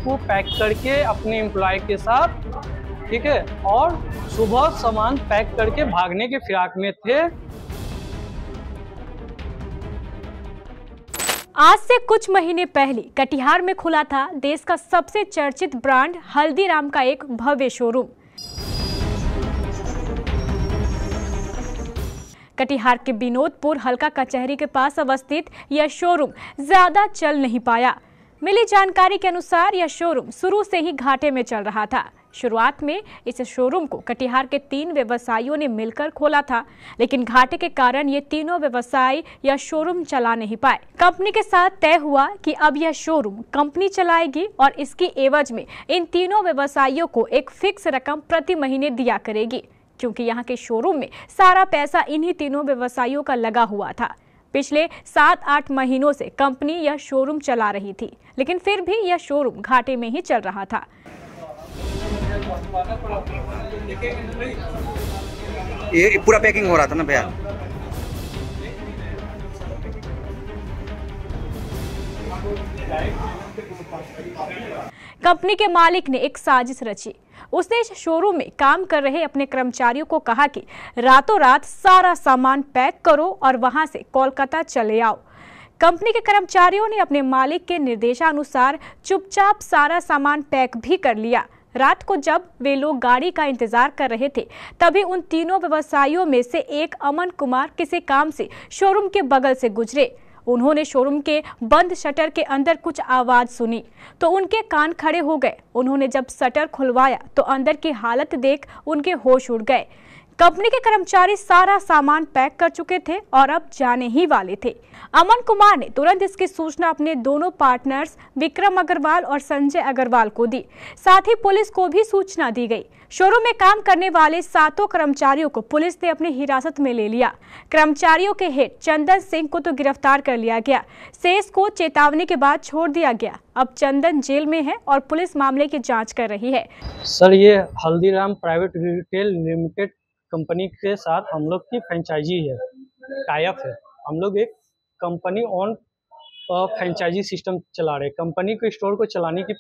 को पैक करके अपने एम्प्लॉय के साथ, ठीक है, और सुबह सामान पैक करके भागने के फिराक में थे। आज से कुछ महीने पहले कटिहार में खुला था देश का सबसे चर्चित ब्रांड हल्दीराम का एक भव्य शोरूम। कटिहार के विनोदपुर हल्का कचहरी के पास अवस्थित यह शोरूम ज्यादा चल नहीं पाया। मिली जानकारी के अनुसार यह शोरूम शुरू से ही घाटे में चल रहा था। शुरुआत में इस शोरूम को कटिहार के 3 व्यवसायियों ने मिलकर खोला था, लेकिन घाटे के कारण ये तीनों व्यवसायी यह शोरूम चला नहीं पाए। कंपनी के साथ तय हुआ कि अब यह शोरूम कंपनी चलाएगी और इसकी एवज में इन तीनों व्यवसायियों को एक फिक्स रकम प्रति महीने दिया करेगी, क्योंकि यहाँ के शोरूम में सारा पैसा इन्हीं तीनों व्यवसायियों का लगा हुआ था। पिछले 7-8 महीनों से कंपनी यह शोरूम चला रही थी, लेकिन फिर भी यह शोरूम घाटे में ही चल रहा था। ये पूरा पैकिंग हो रहा था ना भैया। कंपनी के मालिक ने एक साजिश रची। उसने इस शोरूम में काम कर रहे अपने कर्मचारियों को कहा कि रातों रात सारा सामान पैक करो और वहां से कोलकाता चले आओ। कंपनी के कर्मचारियों ने अपने मालिक के निर्देशानुसार चुपचाप सारा सामान पैक भी कर लिया। रात को जब वे लोग गाड़ी का इंतजार कर रहे थे, तभी उन तीनों व्यवसायियों में से एक अमन कुमार किसी काम से शोरूम के बगल से गुजरे। उन्होंने शोरूम के बंद शटर के अंदर कुछ आवाज सुनी तो उनके कान खड़े हो गए। उन्होंने जब शटर खुलवाया तो अंदर की हालत देख उनके होश उड़ गए। कंपनी के कर्मचारी सारा सामान पैक कर चुके थे और अब जाने ही वाले थे। अमन कुमार ने तुरंत इसकी सूचना अपने दोनों पार्टनर्स विक्रम अग्रवाल और संजय अग्रवाल को दी। साथ ही पुलिस को भी सूचना दी गई। शोरूम में काम करने वाले 7 कर्मचारियों को पुलिस ने अपनी हिरासत में ले लिया। कर्मचारियों के हेड चंदन सिंह को तो गिरफ्तार कर लिया गया। शेष को चेतावनी के बाद छोड़ दिया गया। अब चंदन जेल में है और पुलिस मामले की जाँच कर रही है। सर, ये Haldiram private retail limited company के साथ हम लोग की फ्रेंचाइजी है, टाइप है। हम लोग एक कंपनी ऑन फ्रेंचाइजी सिस्टम चला रहे। कंपनी को स्टोर को चलाने की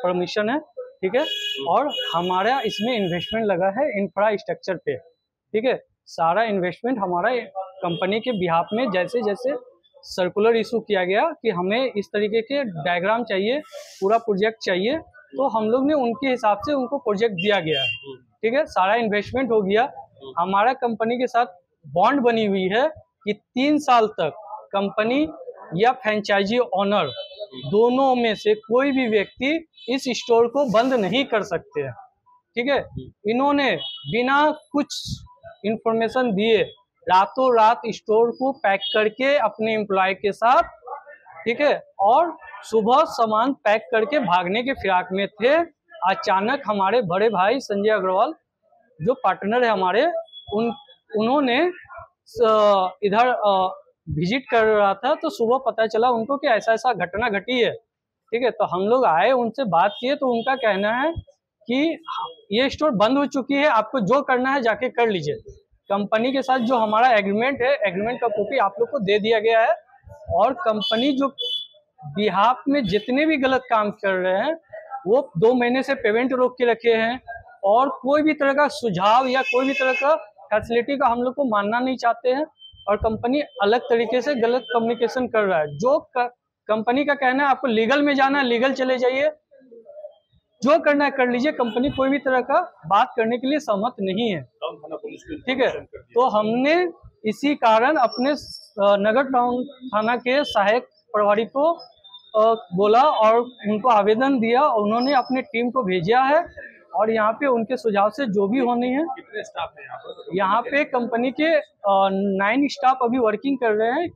परमिशन है, ठीक है, और हमारा इसमें इन्वेस्टमेंट लगा है इंफ्रास्ट्रक्चर पे, ठीक है। सारा इन्वेस्टमेंट हमारा कंपनी के बिहाफ में, जैसे जैसे सर्कुलर इशू किया गया कि हमें इस तरीके के डायग्राम चाहिए, पूरा प्रोजेक्ट चाहिए, तो हम लोग ने उनके हिसाब से उनको प्रोजेक्ट दिया गया है, ठीक है। सारा इन्वेस्टमेंट हो गया। हमारा कंपनी के साथ बॉन्ड बनी हुई है कि 3 साल तक कंपनी या फ्रेंचाइजी ऑनर दोनों में से कोई भी व्यक्ति इस स्टोर को बंद नहीं कर सकते हैं, ठीक है। इन्होंने बिना कुछ इंफॉर्मेशन दिए रातों रात स्टोर को पैक करके अपने एम्प्लॉय के साथ, ठीक है, और सुबह सामान पैक करके भागने के फिराक में थे। अचानक हमारे बड़े भाई संजय अग्रवाल जो पार्टनर है हमारे, उन्होंने इधर विजिट कर रहा था, तो सुबह पता चला उनको कि ऐसा ऐसा घटना घटी है, ठीक है। तो हम लोग आए, उनसे बात किए, तो उनका कहना है कि ये स्टोर बंद हो चुकी है, आपको जो करना है जाके कर लीजिए। कंपनी के साथ जो हमारा एग्रीमेंट है, एग्रीमेंट का कॉपी आप लोग को दे दिया गया है, और कंपनी जो बिहाफ में जितने भी गलत काम कर रहे हैं वो 2 महीने से पेमेंट रोक के रखे हैं, और कोई भी तरह का सुझाव या कोई भी तरह का फैसिलिटी का हम लोग को मानना नहीं चाहते हैं। और कंपनी अलग तरीके से गलत कम्युनिकेशन कर रहा है। जो कंपनी का कहना है आपको लीगल में जाना है, लीगल चले जाइए, जो करना है कर लीजिए। कंपनी कोई भी तरह का बात करने के लिए सहमत नहीं है, ठीक है। तो हमने इसी कारण अपने नगर टाउन थाना के सहायक प्रभारी को बोला और उनको आवेदन दिया। उन्होंने अपनी टीम को भेजा है और यहाँ पे उनके सुझाव से जो भी होनी है। कितने स्टाफ है यहाँ पे कंपनी के 9 स्टाफ अभी वर्किंग कर रहे हैं,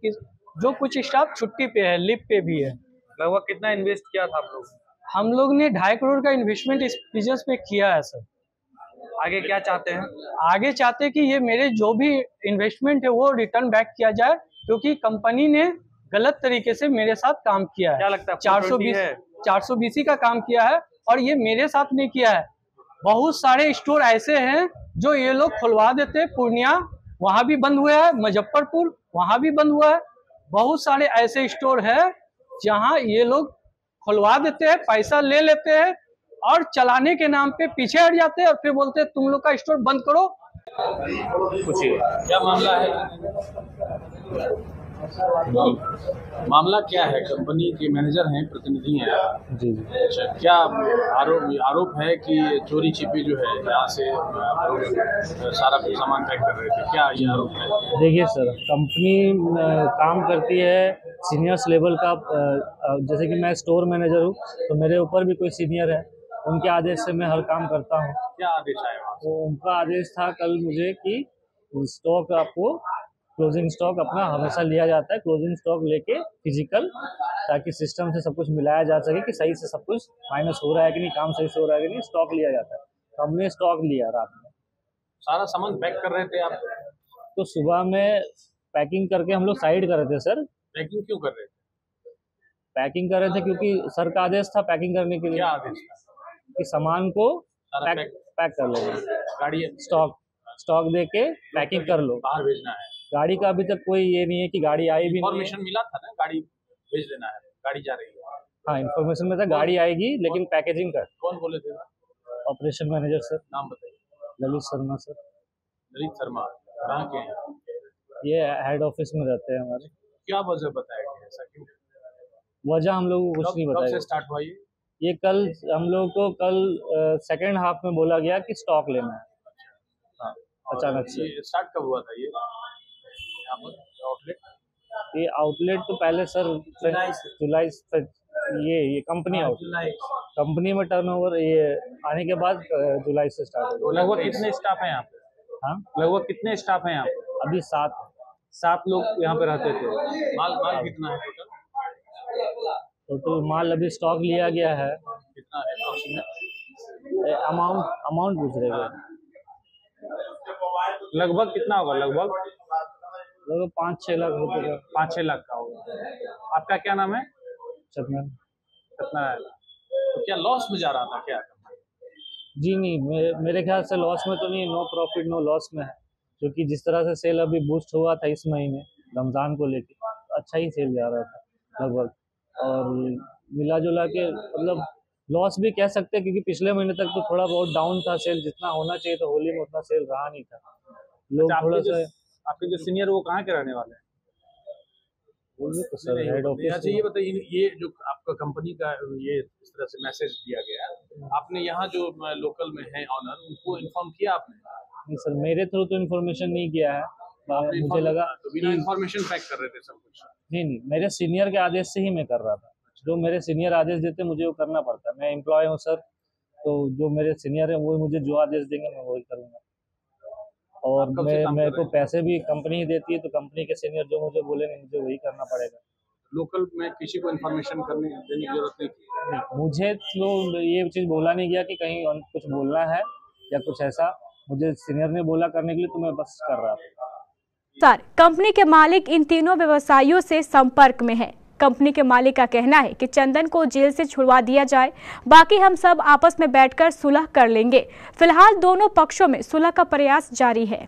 जो कुछ स्टाफ छुट्टी पे है, लीव पे भी है। लगभग कितना इन्वेस्ट किया था आप लोग? हम लोग ने 2.5 करोड़ का इन्वेस्टमेंट इस बिजनेस में किया है सर। आगे क्या चाहते हैं? आगे चाहते कि ये मेरे जो भी इन्वेस्टमेंट है वो रिटर्न बैक किया जाए, क्योंकि कंपनी ने गलत तरीके से मेरे साथ काम किया है। क्या लगता है 420 का काम किया है, और ये मेरे साथ नहीं किया है। बहुत सारे स्टोर ऐसे हैं जो ये लोग खुलवा देते। पूर्णिया वहाँ भी बंद हुआ है, मुजफ्फरपुर वहाँ भी बंद हुआ है। बहुत सारे ऐसे स्टोर है जहाँ ये लोग खुलवा देते हैं, पैसा ले लेते हैं और चलाने के नाम पे पीछे हट जाते हैं और फिर बोलते हैं तुम लोग का स्टोर बंद करो। पूछिए क्या मामला है? मामला क्या है? कंपनी के मैनेजर हैं, प्रतिनिधि हैं आप? जी। अच्छा, क्या आरोप है कि चोरी छिपी जो है यहाँ से सारा कुछ सामान पैक कर रहे थे, क्या ये आरोप है? देखिए सर, कंपनी काम करती है सीनियर्स लेवल का। जैसे कि मैं स्टोर मैनेजर हूँ तो मेरे ऊपर भी कोई सीनियर है, उनके आदेश से मैं हर काम करता हूँ। क्या आदेश आया वहाँ से? तो उनका आदेश था कल मुझे कि स्टॉक आपको क्लोजिंग स्टॉक अपना हमेशा लिया जाता है, क्लोजिंग स्टॉक लेके फिजिकल, ताकि सिस्टम से सब कुछ मिलाया जा सके कि सही से सब कुछ माइनस हो रहा है कि नहीं, काम सही से हो रहा है कि नहीं, स्टॉक लिया जाता है। तो हमने स्टॉक लिया रात में। सारा सामान पैक कर रहे थे आप? तो सुबह में पैकिंग करके हम लोग साइड कर रहे थे सर। पैकिंग क्यों कर रहे थे? पैकिंग कर रहे थे क्योंकि सर का आदेश था पैकिंग करने के लिए, क्या आदेश था? कि सामान को सारा पैक कर लो, गाड़ी स्टॉक दे के पैकिंग कर लो। बाहर भेजना है? गाड़ी का अभी तक कोई ये नहीं है कि गाड़ी आई भी नहीं है। इन्फॉर्मेशन मिला था ना, गाड़ी भेज देना है, गाड़ी जा रही है। हाँ, इन्फॉर्मेशन में था गाड़ी आएगी, लेकिन पैकेजिंग कर। कौन बोले थे? Operation manager sir. नाम बताइए। ललित शर्मा सर। ललित शर्मा कहाँ के हैं? ये हेड ऑफिस में रहते हैं हमारे। क्या वजह बताया गया, ऐसा क्यों? वजह हम लोग को कुछ नहीं कब से बताया। स्टार्ट हुआ ये कल हम लोग को सेकेंड हाफ में बोला गया कि स्टॉक लेना है। हाँ, अचानक से। ये स्टार्ट कब हुआ था ये यहाँ पर आउटलेट? ये आउटलेट तो पहले सर जुलाई से ये कंपनी आउटलेट, कंपनी में टर्नओवर ये आने के बाद जुलाई से स्टार्ट हो। लगभग कितने स्टाफ हैं यहाँ पे? हाँ, लगभग कितने स्टाफ हैं यहाँ पे? अभी 7 लोग यहाँ पे रहते थे। माल कितना है टोटल? टोटल माल अभी स्टॉक लिया गया है। कितना अमाउंट पूछ रहे हैं? लगभग कितना होगा? लगभग 5-6 लाख रुपए का। 5-6 लाख का होगा। आपका क्या नाम है? सत्यनारायण। सत्यनारायण। तो क्या लॉस में जा रहा था क्या? जी नहीं, मेरे ख्याल से लॉस में तो नहीं, नो प्रॉफिट नो लॉस में है, क्योंकि जिस तरह से सेल अभी बूस्ट हुआ था इस महीने रमज़ान को लेके, अच्छा ही सेल जा रहा था लगभग। और मिला जुला के मतलब लॉस भी कह सकते हैं, क्योंकि पिछले महीने तक तो थोड़ा बहुत डाउन था सेल, जितना होना चाहिए था होली में उतना सेल रहा नहीं था। लोग थोड़ा सा। आपके जो सीनियर वो कहाँ के रहने वाले हैं? तो सर हेड ऑफिस। अच्छा, ये बताइए, ये जो आपका कंपनी का ये इस तरह से मैसेज दिया गया, आपने यहाँ जो लोकल में है ऑनर, उनको इन्फॉर्म किया आपने? नहीं सर, मेरे थ्रू तो इन्फॉर्मेशन नहीं किया है। मुझे लगा तो बिना इन्फॉर्मेशन पैक कर रहे थे सब कुछ? नहीं, मेरे सीनियर के आदेश से ही मैं कर रहा था। जो मेरे सीनियर आदेश देते मुझे वो करना पड़ता है। मैं एम्प्लॉय हूँ सर, तो जो मेरे सीनियर हैं वो मुझे जो आदेश देंगे मैं वही करूँगा। और मेरे को पैसे भी कंपनी ही देती है, तो कंपनी के सीनियर जो मुझे बोलेंगे मुझे वही करना पड़ेगा। लोकल में किसी को इन्फॉर्मेशन देने की जरूरत नहीं? मुझे तो ये चीज़ बोला नहीं गया कि कहीं कुछ बोलना है या कुछ ऐसा, मुझे सीनियर ने बोला करने के लिए, तो मैं बस कर रहा था। कंपनी के मालिक इन तीनों व्यवसायियों से संपर्क में है। कंपनी के मालिक का कहना है कि चंदन को जेल से छुड़वा दिया जाए, बाकी हम सब आपस में बैठकर सुलह कर लेंगे। फिलहाल दोनों पक्षों में सुलह का प्रयास जारी है।